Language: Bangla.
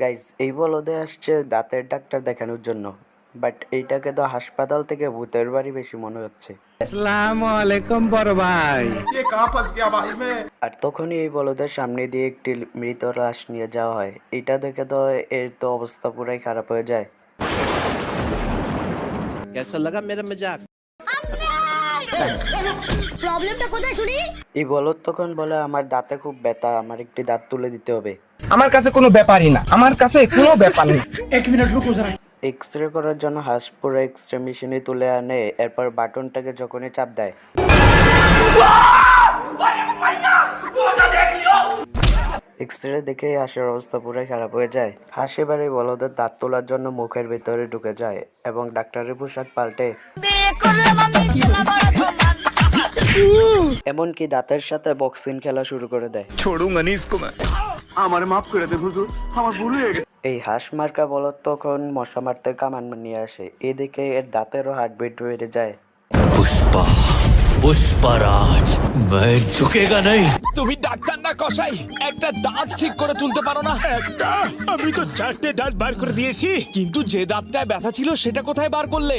গাইস এই বলদে আসছে দাঁতের ডাক্তার দেখানোর জন্য, বাট এইটাকে তো হাসপাতাল থেকে ভূতের বাড়ি বেশি মনে হচ্ছে। আসসালামু আলাইকুম বড় ভাই। আর তখনই এই বলদের সামনে দিয়ে একটি মৃত লাশ নিয়ে যাওয়া হয়। এটা দেখে তো এর তো অবস্থা পুরাই খারাপ হয়ে যায়। कैसा लगा मेरा मजाक? প্রবলেমটা কোথায় শুনি? এই বলদ তখন বলে, আমার দাঁতে খুব ব্যথা, আমার একটি দাঁত তুলে দিতে হবে। আমার কাছে কোনো ব্যাপারই না, আমার কাছে কোনো ব্যাপার না। এক্স রে করার জন্য হাঁস পুরো এক্স রে মেশিনে তুলে আনে, এরপর বাটনটাকে যখনই চাপ দেয় এক্স রে দেখে হাঁসের অবস্থা পুরাই খারাপ হয়ে যায়। হাঁস এবারে বলদের দাঁত তোলার জন্য মুখের ভেতরে ঢুকে যায় এবং ডাক্তারের পোশাক পাল্টে এমনকি দাঁতের সাথে বক্সিং খেলা শুরু করে দেয়। এই হাঁস মার্কা বলদ তখন মশা মারতে কামান নিয়ে আসে। এদিকে এর দাঁতেরও হার্টবিট বেড়ে যায়। पुष्पा पुष्पराज मैं झुकेगा नहीं। তুমি ডাক্তার না কসাই, একটা দাঁত ঠিক করে তুলতে পারো না? আমি তো 4টে দাঁত বার করে দিয়েছি, কিন্তু যে দাঁতটায় ব্যথা ছিল সেটা কোথায় বার করলে?